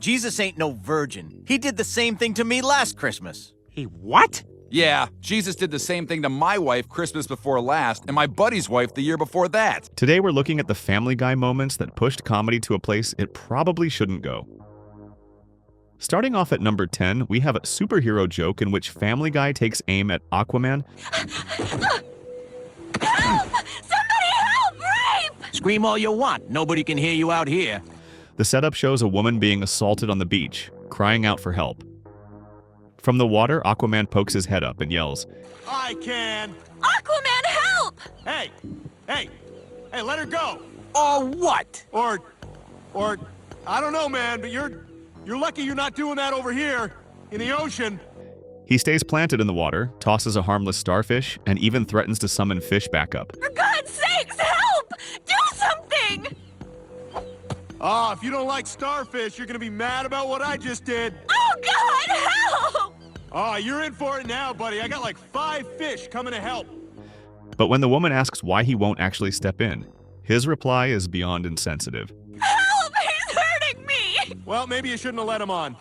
Jesus ain't no virgin. He did the same thing to me last Christmas. He what? Yeah, Jesus did the same thing to my wife Christmas before last, and my buddy's wife the year before that. Today we're looking at the Family Guy moments that pushed comedy to a place it probably shouldn't go. Starting off at number 10, we have a superhero joke in which Family Guy takes aim at Aquaman. Help! Somebody help! Rape! Scream all you want. Nobody can hear you out here. The setup shows a woman being assaulted on the beach, crying out for help. From the water, Aquaman pokes his head up and yells, I can. Aquaman, help! Hey, let her go. Or what? Or, I don't know, man, but you're lucky you're not doing that over here in the ocean. He stays planted in the water, tosses a harmless starfish, and even threatens to summon fish back up. For God's sakes, help! Do something! Ah, if you don't like starfish, you're gonna be mad about what I just did. Oh, God, help! Ah, you're in for it now, buddy. I got like 5 fish coming to help. But when the woman asks why he won't actually step in, his reply is beyond insensitive. Help! He's hurting me! Well, maybe you shouldn't have let him on.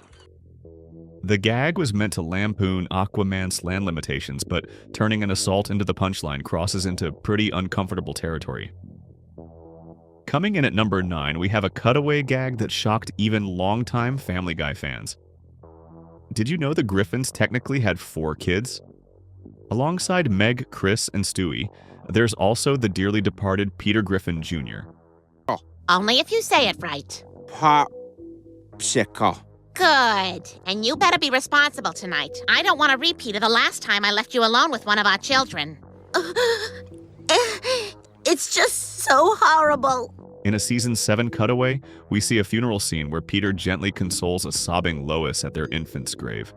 The gag was meant to lampoon Aquaman's land limitations, but turning an assault into the punchline crosses into pretty uncomfortable territory. Coming in at number 9, we have a cutaway gag that shocked even longtime Family Guy fans. Did you know the Griffins technically had 4 kids? Alongside Meg, Chris, and Stewie, there's also the dearly departed Peter Griffin Jr. Only if you say it right. Popsicle. Good. And you better be responsible tonight. I don't want a repeat of the last time I left you alone with one of our children. It's just so horrible. In a season 7 cutaway, we see a funeral scene where Peter gently consoles a sobbing Lois at their infant's grave.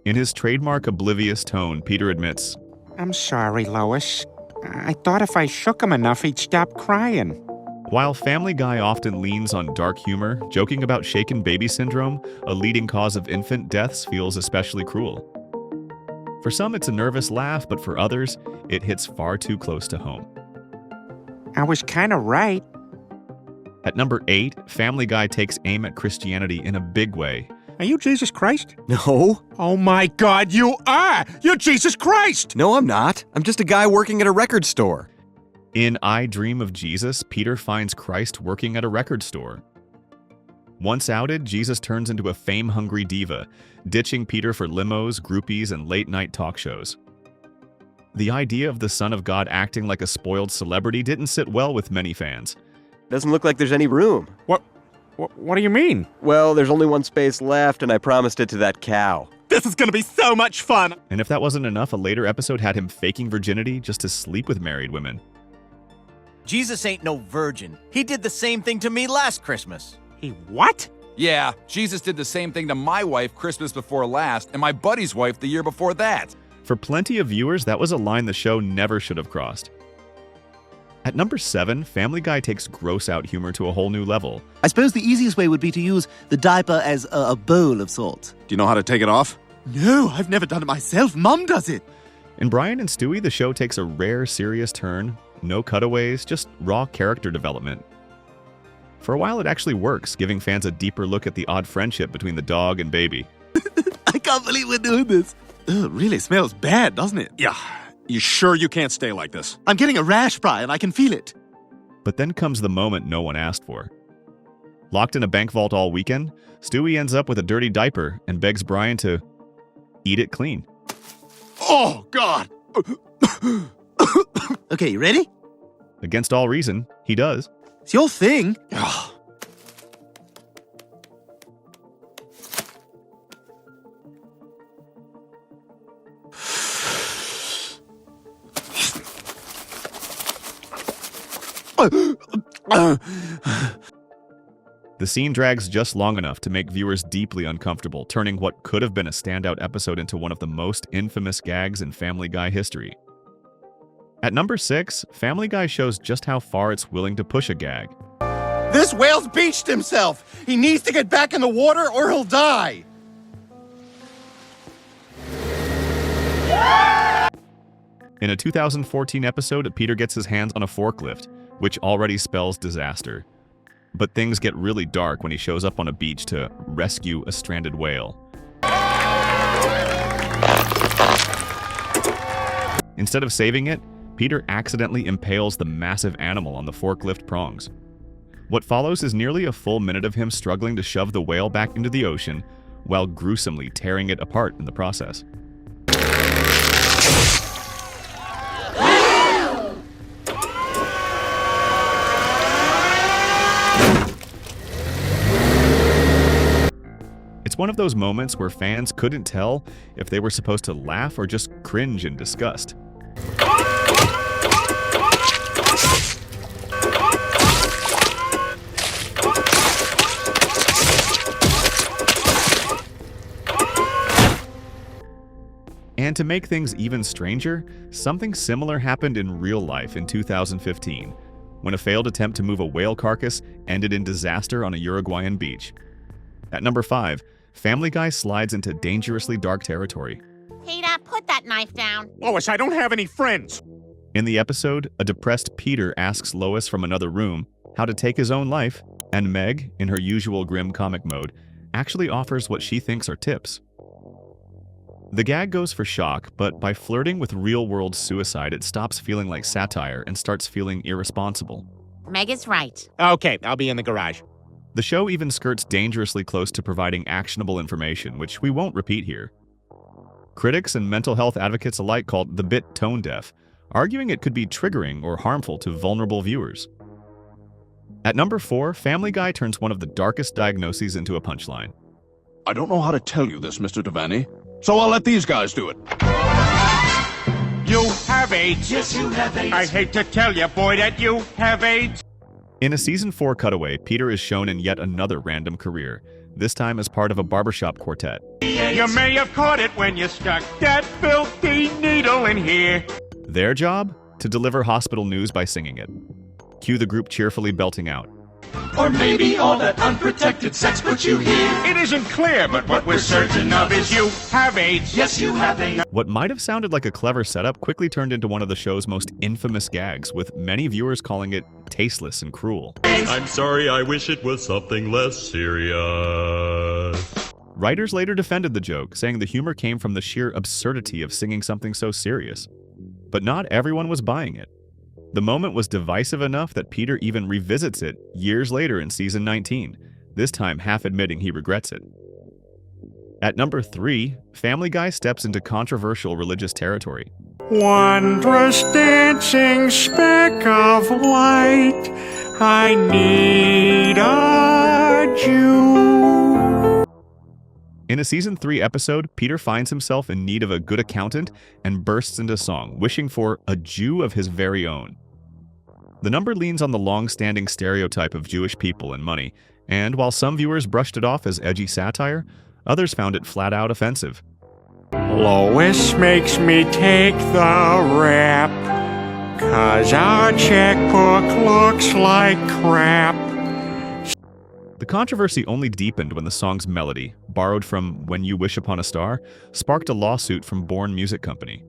In his trademark oblivious tone, Peter admits, I'm sorry, Lois. I thought if I shook him enough, he'd stop crying. While Family Guy often leans on dark humor, joking about shaken baby syndrome, a leading cause of infant deaths, feels especially cruel. For some, it's a nervous laugh, but for others, it hits far too close to home. I was kind of right. At number 8, Family Guy takes aim at Christianity in a big way. Are you Jesus Christ? No. Oh my God, you are! You're Jesus Christ! No, I'm not. I'm just a guy working at a record store. In I Dream of Jesus, Peter finds Christ working at a record store. Once outed, Jesus turns into a fame-hungry diva, ditching Peter for limos, groupies, and late-night talk shows. The idea of the Son of God acting like a spoiled celebrity didn't sit well with many fans. Doesn't look like there's any room. What do you mean? Well, there's only one space left, and I promised it to that cow. This is gonna be so much fun! And if that wasn't enough, a later episode had him faking virginity just to sleep with married women. Jesus ain't no virgin. He did the same thing to me last Christmas. He what? Yeah, Jesus did the same thing to my wife Christmas before last, and my buddy's wife the year before that. For plenty of viewers, that was a line the show never should have crossed. At number 7, Family Guy takes gross-out humor to a whole new level. I suppose the easiest way would be to use the diaper as a bowl of sorts. Do you know how to take it off? No, I've never done it myself. Mum does it. In Brian and Stewie, the show takes a rare, serious turn. No cutaways, just raw character development. For a while, it actually works, giving fans a deeper look at the odd friendship between the dog and baby. I can't believe we're doing this. Ugh, it really smells bad, doesn't it? Yeah. You sure you can't stay like this? I'm getting a rash, Brian. I can feel it. But then comes the moment no one asked for. Locked in a bank vault all weekend, Stewie ends up with a dirty diaper and begs Brian to eat it clean. Oh, God! Okay, you ready? Against all reason, he does. It's your thing. The scene drags just long enough to make viewers deeply uncomfortable, turning what could have been a standout episode into one of the most infamous gags in Family Guy history. At number 6, Family Guy shows just how far it's willing to push a gag. This whale's beached himself! He needs to get back in the water or he'll die! In a 2014 episode, Peter gets his hands on a forklift, which already spells disaster. But things get really dark when he shows up on a beach to rescue a stranded whale. Instead of saving it, Peter accidentally impales the massive animal on the forklift prongs. What follows is nearly a full minute of him struggling to shove the whale back into the ocean while gruesomely tearing it apart in the process. It's one of those moments where fans couldn't tell if they were supposed to laugh or just cringe in disgust. And to make things even stranger, something similar happened in real life in 2015, when a failed attempt to move a whale carcass ended in disaster on a Uruguayan beach. At number 5, Family Guy slides into dangerously dark territory. Peter, put that knife down. Lois, I don't have any friends. In the episode, a depressed Peter asks Lois from another room how to take his own life, and Meg, in her usual grim comic mode, actually offers what she thinks are tips. The gag goes for shock, but by flirting with real-world suicide, it stops feeling like satire and starts feeling irresponsible. Meg is right. Okay, I'll be in the garage. The show even skirts dangerously close to providing actionable information, which we won't repeat here. Critics and mental health advocates alike called the bit tone-deaf, arguing it could be triggering or harmful to vulnerable viewers. At number 4, Family Guy turns one of the darkest diagnoses into a punchline. I don't know how to tell you this, Mr. Devaney, so I'll let these guys do it. You have AIDS. Yes, you have AIDS. I hate to tell you, boy, that you have AIDS. In a Season 4 cutaway, Peter is shown in yet another random career, this time as part of a barbershop quartet. You may have caught it when you stuck that filthy needle in here. Their job? To deliver hospital news by singing it. Cue the group cheerfully belting out. Or maybe all that unprotected sex put you here. It isn't clear, but what we're certain of is you have AIDS. Yes, you have AIDS. What might have sounded like a clever setup quickly turned into one of the show's most infamous gags, with many viewers calling it tasteless and cruel. I'm sorry, I wish it was something less serious. Writers later defended the joke, saying the humor came from the sheer absurdity of singing something so serious. But not everyone was buying it. The moment was divisive enough that Peter even revisits it years later in Season 19, this time half admitting he regrets it. At number 3, Family Guy steps into controversial religious territory. Wondrous dancing speck of light, I need a Jew. In a Season 3 episode, Peter finds himself in need of a good accountant and bursts into song, wishing for a Jew of his very own. The number leans on the long-standing stereotype of Jewish people and money, and while some viewers brushed it off as edgy satire, others found it flat-out offensive. Lois makes me take the rap, 'cause our checkbook looks like crap. The controversy only deepened when the song's melody, borrowed from When You Wish Upon a Star, sparked a lawsuit from Bourne Music Company.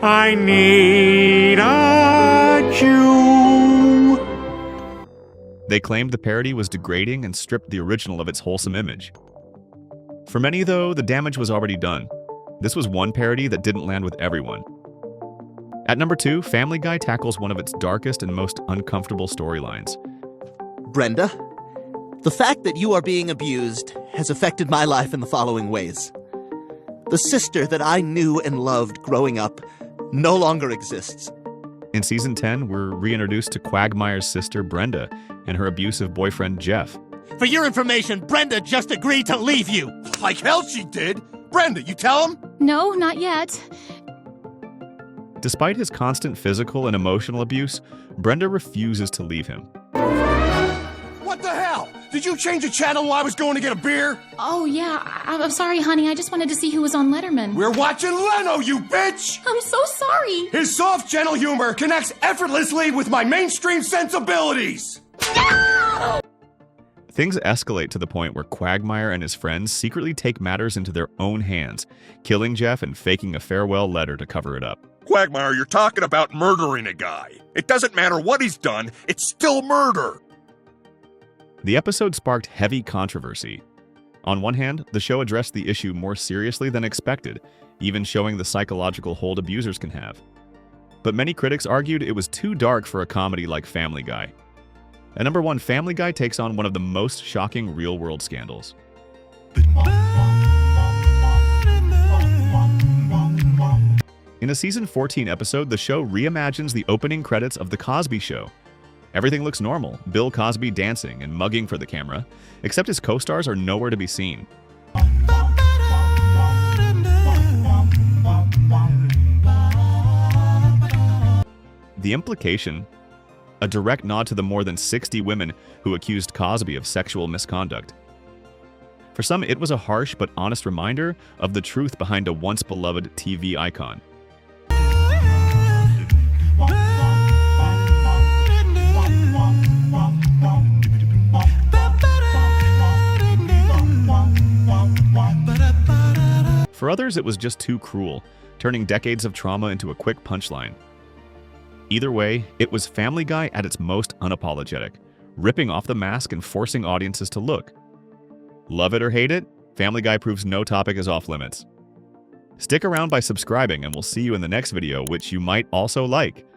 I need a Jew. They claimed the parody was degrading and stripped the original of its wholesome image. For many, though, the damage was already done. This was one parody that didn't land with everyone. At number 2, Family Guy tackles one of its darkest and most uncomfortable storylines. Brenda, the fact that you are being abused has affected my life in the following ways. The sister that I knew and loved growing up no longer exists. In Season 10, we're reintroduced to Quagmire's sister, Brenda, and her abusive boyfriend, Jeff. For your information, Brenda just agreed to leave you. Like hell she did. Brenda, you tell him? No, not yet. Despite his constant physical and emotional abuse, Brenda refuses to leave him. What the hell? Did you change the channel while I was going to get a beer? Oh, yeah. I'm sorry, honey. I just wanted to see who was on Letterman. We're watching Leno, you bitch! I'm so sorry. His soft, gentle humor connects effortlessly with my mainstream sensibilities. Things escalate to the point where Quagmire and his friends secretly take matters into their own hands, killing Jeff and faking a farewell letter to cover it up. Quagmire, you're talking about murdering a guy. It doesn't matter what he's done, it's still murder. The episode sparked heavy controversy. On one hand, the show addressed the issue more seriously than expected, even showing the psychological hold abusers can have. But many critics argued it was too dark for a comedy like Family Guy. At number 1, Family Guy takes on one of the most shocking real-world scandals. In a season 14 episode, the show reimagines the opening credits of The Cosby Show. Everything looks normal, Bill Cosby dancing and mugging for the camera, except his co-stars are nowhere to be seen. The implication? A direct nod to the more than 60 women who accused Cosby of sexual misconduct. For some, it was a harsh but honest reminder of the truth behind a once-beloved TV icon. For others, it was just too cruel, turning decades of trauma into a quick punchline. Either way, it was Family Guy at its most unapologetic, ripping off the mask and forcing audiences to look. Love it or hate it, Family Guy proves no topic is off limits. Stick around by subscribing and we'll see you in the next video, which you might also like.